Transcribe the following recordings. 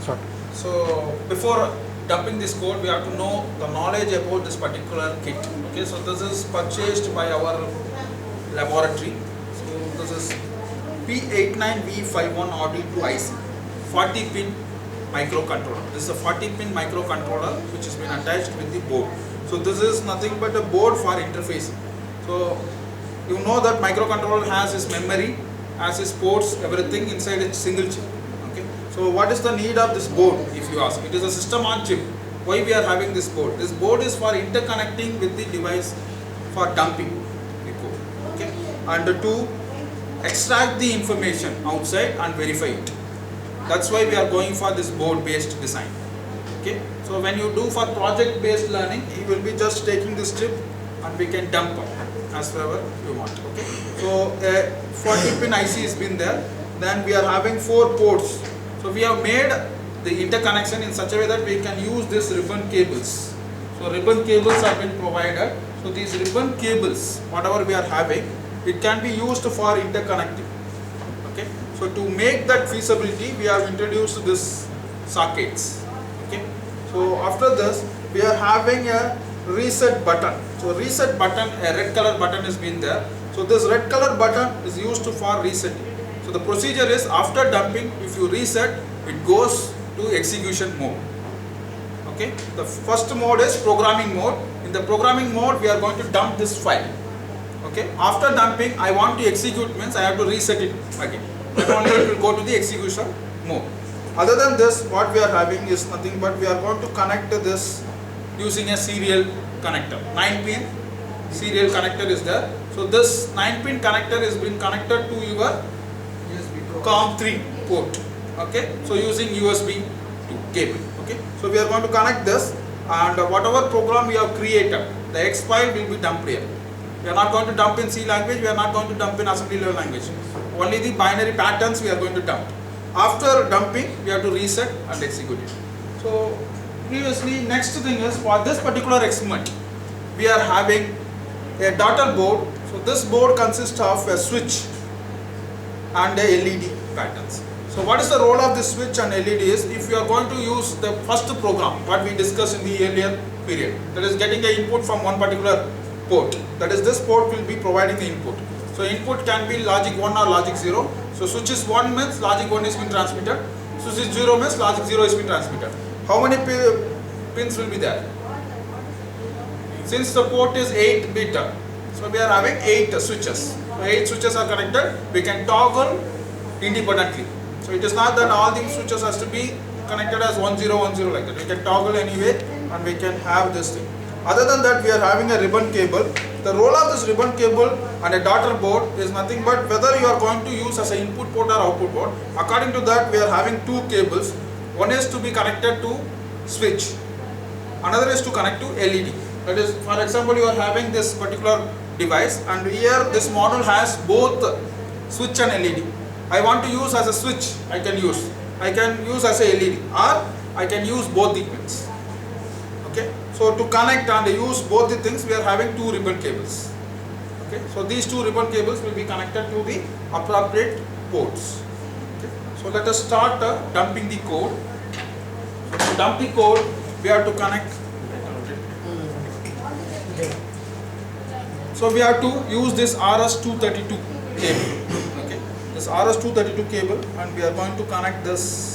Sorry. So before dumping this code, we have to know the knowledge about this particular kit. Okay, so this is purchased by our laboratory. So this is P89V51RD2IC 40-pin microcontroller. This is a 40-pin microcontroller which has been attached with the board. So this is nothing but a board for interfacing. So you know that microcontroller has its memory, has its ports, everything inside a single chip. Okay. So what is the need of this board, if you ask? It is a system on chip. Why we are having this board? This board is for interconnecting with the device for dumping the code. Okay. And to extract the information outside and verify it. That's why we are going for this board based design. Okay. So when you do for project based learning, you will be just taking this chip and we can dump as wherever you want. Okay. So a 40-pin IC has been there. Then we are having 4 ports. So we have made the interconnection in such a way that we can use this ribbon cables. So ribbon cables have been provided. So these ribbon cables, whatever we are having, it can be used for interconnecting. Okay. So to make that feasibility, we have introduced this sockets. Okay. So after this, we are having a reset button. So reset button, a red color button has been there. So this red color button is used for resetting. So the procedure is after dumping, if you reset, it goes to execution mode. Okay. The first mode is programming mode. In the programming mode, we are going to dump this file. Okay. After dumping, I want to execute means I have to reset it again. Then only it will go to the execution mode. Other than this, what we are having is nothing but we are going to connect this using a serial connector. 9-pin serial connector is there. So this 9-pin connector is being connected to your COM3 port. Okay. So using USB 2 cable. Okay. So we are going to connect this, and whatever program we have created, the X file will be dumped here. We are not going to dump in C language, we are not going to dump in assembly level language. Only the binary patterns we are going to dump. After dumping, we have to reset and execute it. So previously, next thing is for this particular experiment, we are having a daughter board. So this board consists of a switch and a LED patterns. So what is the role of this switch and LED is, if you are going to use the first program, what we discussed in the earlier period, that is getting the input from one particular port, that is this port will be providing the input. So input can be logic 1 or logic 0. So switch is 1 means logic 1 is being transmitted, switch is 0 means logic 0 is being transmitted. How many pins will be there? Since the port is 8-bit, so we are having 8 switches. So 8 switches are connected, we can toggle independently. So it is not that all these switches has to be connected as 1010 like that. We can toggle anyway and we can have this thing. Other than that, we are having a ribbon cable. The role of this ribbon cable and a daughter board is nothing but whether you are going to use as an input port or output port. According to that, we are having 2 cables. One is to be connected to switch, another is to connect to LED. That is, for example, you are having this particular device and here this model has both switch and LED. I want to use as a switch, I can use as a LED, or I can use both the pins. Okay. So to connect and use both the things, we are having 2 ribbon cables. Okay. So these 2 ribbon cables will be connected to the appropriate ports. Okay. So let us start dumping the code. So to dump the code, we have to connect. So we have to use this RS-232 cable. Okay. This RS-232 cable, and we are going to connect this.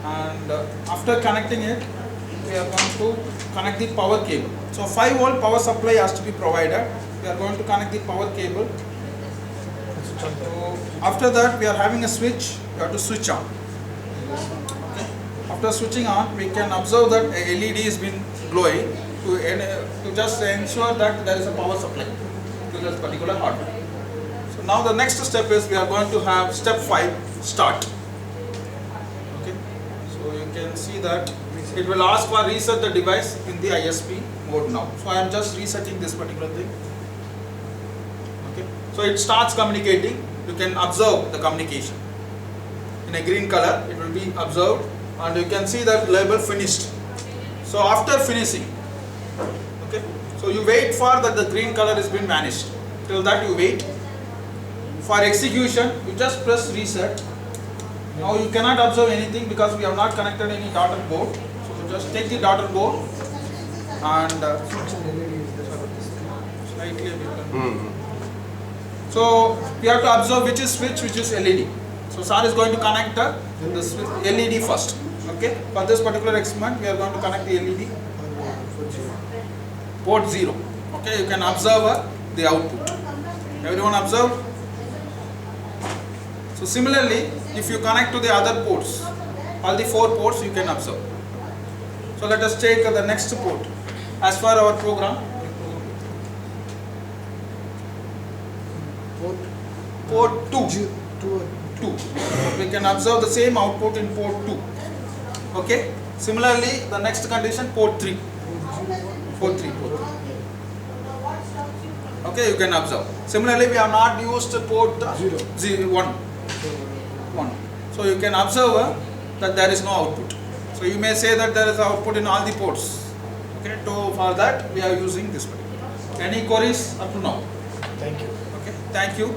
And after connecting it, we are going to connect the power cable. So 5-volt power supply has to be provided. We are going to connect the power cable. So after that, we are having a switch. We have to switch on. Okay. After switching on, we can observe that a LED has been glowing to just ensure that there is a power supply to this particular hardware. So now the next step is we are going to have step 5, start. You can see that it will ask for reset the device in the ISP mode now. So I am just resetting this particular thing. Okay. So it starts communicating. You can observe the communication. In a green color, it will be observed, and you can see that label finished. So after finishing, okay, so you wait for that the green color has been vanished. Till that you wait. For execution, you just press reset. Now you cannot observe anything because we have not connected any daughter board. So just take the daughter board and slightly a bit. So we have to observe which is switch, which is LED. So sir is going to connect the LED first. Okay. For this particular experiment, we are going to connect the LED port 0. Okay. You can observe the output. Everyone observe? So similarly, if you connect to the other ports, all the 4 ports you can observe. So let us take the next port. As per our program, port 2. We can observe the same output in port 2. Okay. Similarly, the next condition, port 3. Port 3. Okay, you can observe. Similarly, we have not used port 1. So you can observe that there is no output. So you may say that there is output in all the ports. Okay, so for that we are using this particular. Any queries up to now? Thank you. Okay, thank you.